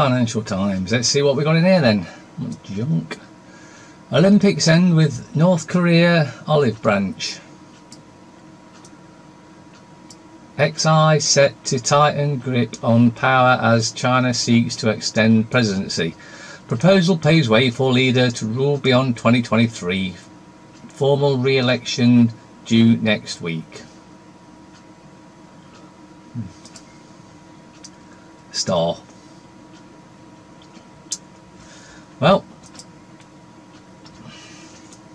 Financial Times. Let's see what we got in here then. Junk. Olympics end with North Korea olive branch. XI set to tighten grip on power as China seeks to extend presidency. Proposal paves way for leader to rule beyond 2023. Formal re-election due next week. Star. Well,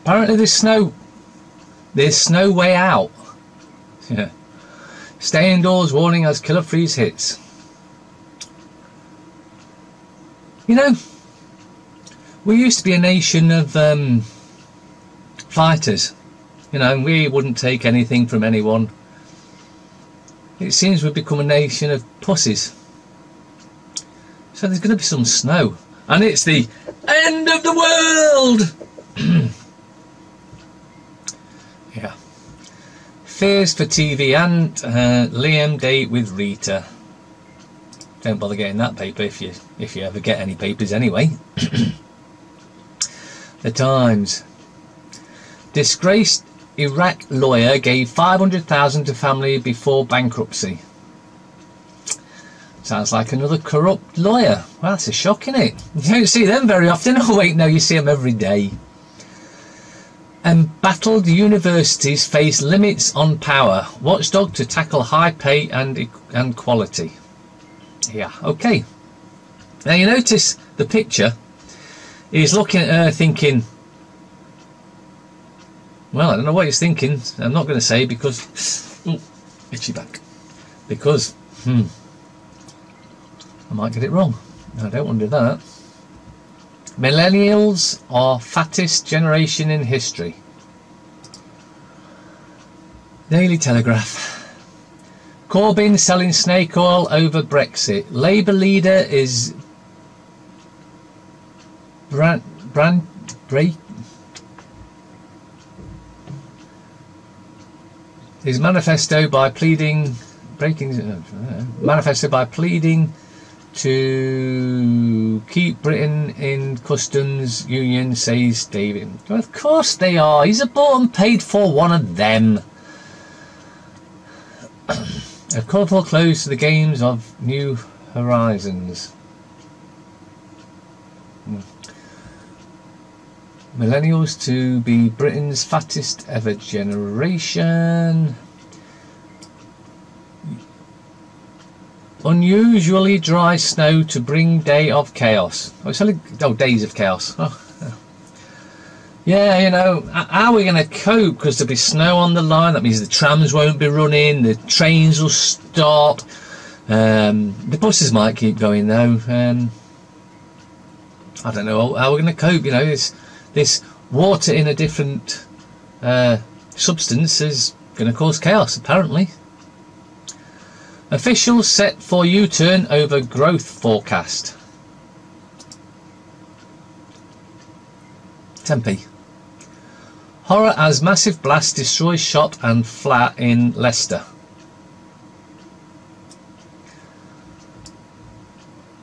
apparently there's snow. There's snow way out. Yeah. Stay indoors warning as killer freeze hits. You know, we used to be a nation of fighters. You know, we wouldn't take anything from anyone. It seems we've become a nation of pussies. So there's going to be some snow. And it's the end of the world! Yeah. Fears for TV and Liam date with Rita. Don't bother getting that paper if you ever get any papers anyway. The Times. Disgraced Iraq lawyer gave $500,000 to family before bankruptcy. Sounds like another corrupt lawyer. Well, that's a shock, isn't it? You don't see them very often. Oh wait, no, you see them every day. Embattled universities face limits on power. Watchdog to tackle high pay and quality. Yeah, okay. Now you notice the picture. He's looking at her thinking, well, I don't know what he's thinking. I'm not going to say because... Ooh, itchy back. Because, I might get it wrong. I don't want to do that. Millennials are fattest generation in history. Daily Telegraph. Corbyn selling snake oil over Brexit. Labour leader is his manifesto by pleading to keep Britain in customs union, says David. Well, of course they are. He's a bought and paid for one of them. A colourful close to the games of New Horizons. Millennials to be Britain's fattest ever generation. Unusually dry snow to bring day of chaos. Oh, it's only days of chaos. Oh. Yeah, you know, how are we going to cope? Because there'll be snow on the line. That means the trams won't be running. The trains will stop. The buses might keep going though. I don't know how we're going to cope. You know, this water in a different substance is going to cause chaos, apparently. Officials set for U-turn over growth forecast. Tempe. Horror as massive blast destroys shop and flat in Leicester.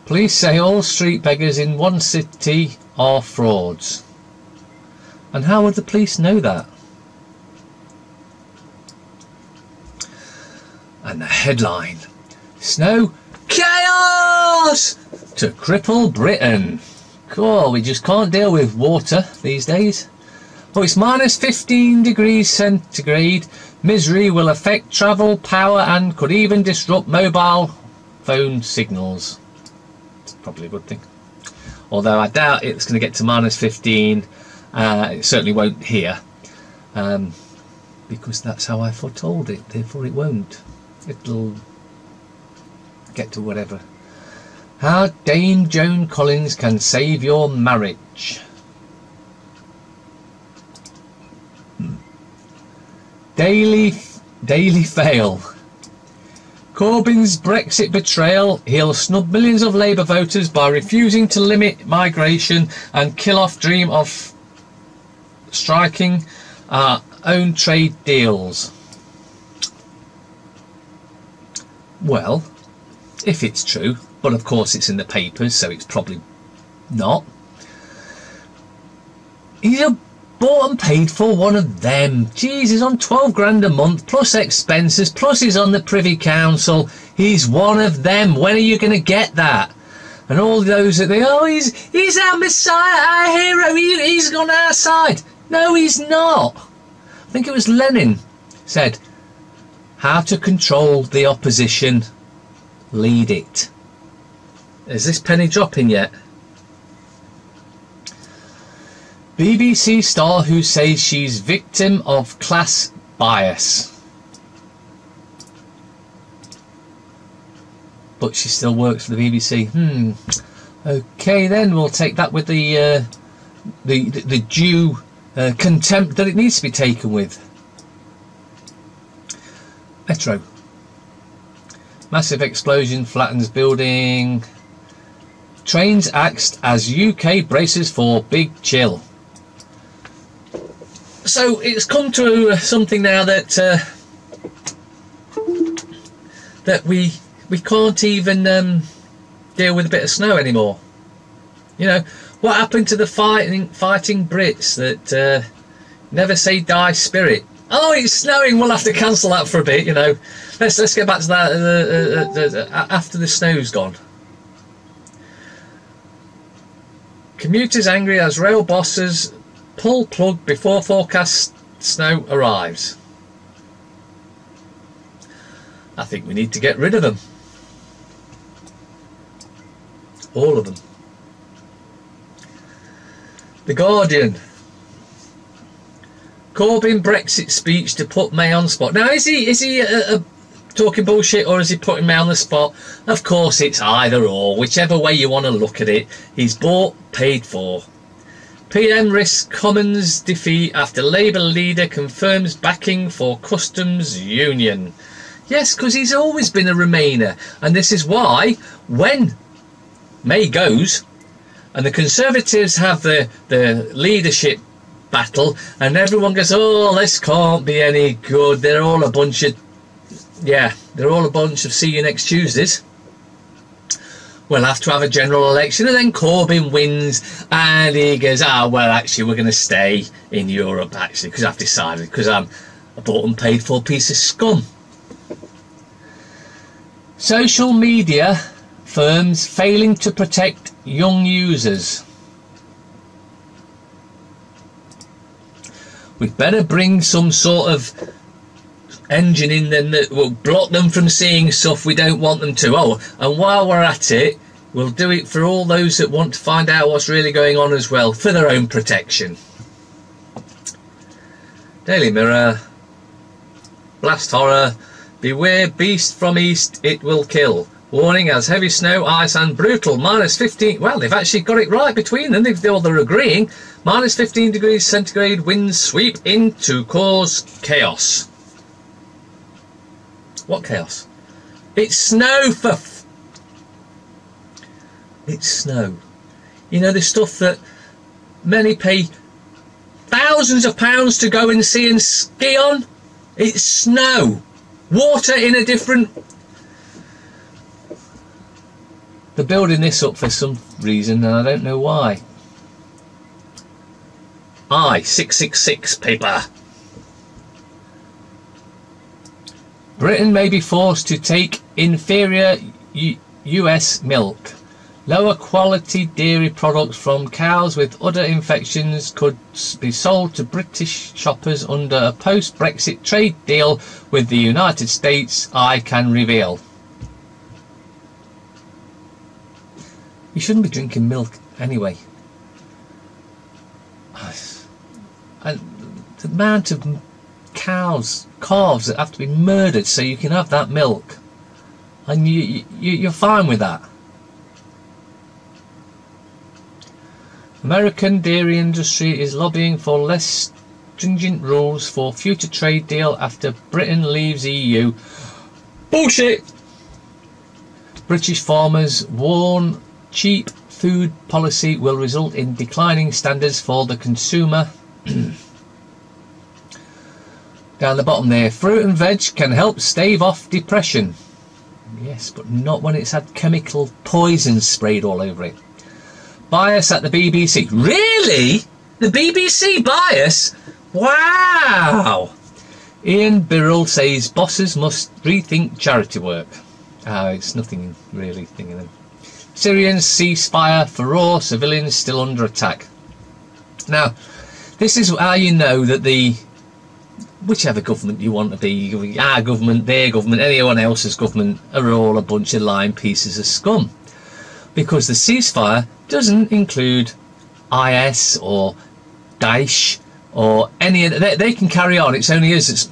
Police say all street beggars in one city are frauds. And how would the police know that? And the headline, snow chaos to cripple Britain. Cool, we just can't deal with water these days. Oh, it's minus 15 degrees centigrade. Misery will affect travel, power and could even disrupt mobile phone signals. It's probably a good thing. Although I doubt it's going to get to minus 15. It certainly won't here. Because that's how I foretold it. Therefore it won't. It'll get to whatever. How Dame Joan Collins can save your marriage. Daily fail. Corbyn's Brexit betrayal. He'll snub millions of Labour voters by refusing to limit migration and kill off dream of striking our own trade deals. Well, if it's true, but of course it's in the papers, so it's probably not. He's bought and paid for one of them. Jeez, he's on 12 grand a month, plus expenses, plus he's on the Privy Council. He's one of them. When are you going to get that? And all those that they, oh, he's our Messiah, our hero, he's on our side. No, he's not. I think it was Lenin said, how to control the opposition, lead it. Is this penny dropping yet? BBC star who says she's victim of class bias. But she still works for the BBC. Okay then, we'll take that with the due contempt that it needs to be taken with. Metro. Massive explosion flattens building. Trains axed as UK braces for big chill. So it's come to something now that that we can't even deal with a bit of snow anymore. You know, what happened to the fighting Brits that never say die spirit? Oh, it's snowing, we'll have to cancel that for a bit, you know. Let's get back to that after the snow's gone. Commuters angry as rail bosses pull plug before forecast snow arrives. I think we need to get rid of them. All of them. The Guardian. Corbyn Brexit speech to put May on the spot. Now, is he talking bullshit, or is he putting May on the spot? Of course, it's either or. Whichever way you want to look at it, he's bought, paid for. PM risks Commons defeat after Labour leader confirms backing for customs union. Yes, because he's always been a Remainer, and this is why when May goes and the Conservatives have the leadership battle and everyone goes, oh, this can't be any good, they're all a bunch of see you next Tuesdays. We'll have to have a general election, and then Corbyn wins and he goes, well, actually we're going to stay in Europe, actually, because I've decided, because I'm a bought and paid for piece of scum. Social media firms failing to protect young users. We'd better bring some sort of engine in them that will block them from seeing stuff we don't want them to. Oh, and while we're at it, we'll do it for all those that want to find out what's really going on as well, for their own protection. Daily Mirror. Blast horror. Beware beast from east, it will kill. Warning as heavy snow, ice and brutal. -15. Well, they've actually got it right between them. They're agreeing. -15 degrees centigrade winds sweep in to cause chaos. What chaos? It's snow for... It's snow. You know, the stuff that many pay thousands of pounds to go and see and ski on? It's snow. Water in a different... They're building this up for some reason and I don't know why. I-666 paper. Britain may be forced to take inferior US milk. Lower quality dairy products from cows with udder infections could be sold to British shoppers under a post-Brexit trade deal with the United States, I can reveal. You shouldn't be drinking milk anyway. And the amount of calves that have to be murdered so you can have that milk, and you're fine with that. American dairy industry is lobbying for less stringent rules for future trade deal after Britain leaves EU. Bullshit! British farmers warn cheap food policy will result in declining standards for the consumer. Down the bottom there, fruit and veg can help stave off depression. Yes, but not when it's had chemical poison sprayed all over it. Bias at the BBC. Really? The BBC bias? Wow! Ian Birrell says bosses must rethink charity work. It's nothing really thinking of. Syrians ceasefire for raw, civilians still under attack. Now, this is how you know that whichever government you want to be, our government, their government, anyone else's government, are all a bunch of lying pieces of scum. Because the ceasefire doesn't include IS or Daesh or any of that. They can carry on. It's only us, it's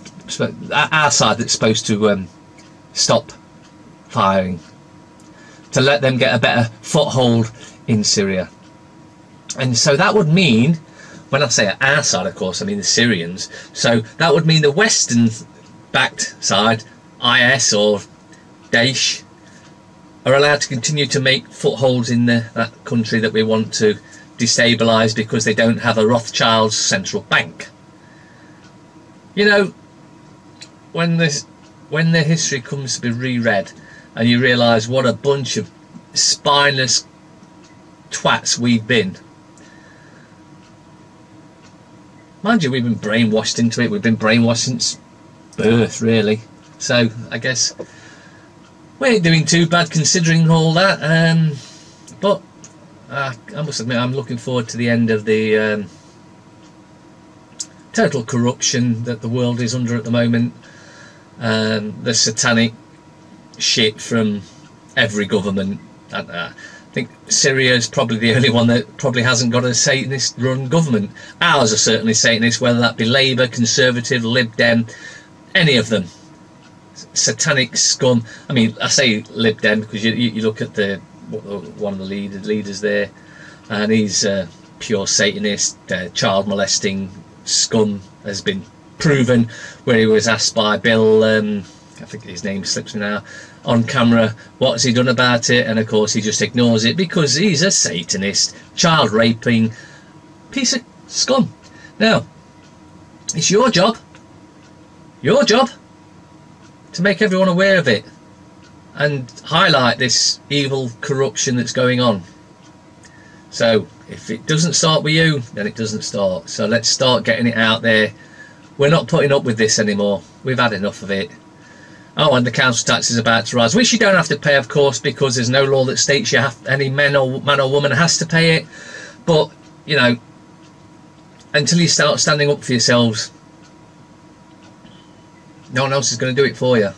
our side that's supposed to stop firing, to let them get a better foothold in Syria. And so that would mean, when I say our side, of course, I mean the Syrians. So that would mean the Western-backed side, IS or Daesh, are allowed to continue to make footholds in that country that we want to destabilise because they don't have a Rothschild's central bank. You know, when the history comes to be reread and you realise what a bunch of spineless twats we've been. Mind you, we've been brainwashed into it. We've been brainwashed since birth, really. So I guess we ain't doing too bad considering all that. But I must admit, I'm looking forward to the end of the total corruption that the world is under at the moment. The satanic shit from every government. I think Syria is probably the only one that probably hasn't got a Satanist-run government. Ours are certainly Satanist, whether that be Labour, Conservative, Lib Dem, any of them. Satanic scum. I mean, I say Lib Dem because you look at one of the leaders there, and he's pure Satanist, child molesting scum, has been proven, where he was asked by Bill, I think his name slips me now, on camera, what has he done about it? And of course he just ignores it because he's a Satanist, child raping piece of scum. Now, it's your job to make everyone aware of it and highlight this evil corruption that's going on. So if it doesn't start with you, then it doesn't start. So let's start getting it out there. We're not putting up with this anymore. We've had enough of it. Oh, and the council tax is about to rise, which you don't have to pay, of course, because there's no law that states any man or woman has to pay it. But, you know, until you start standing up for yourselves, no one else is going to do it for you.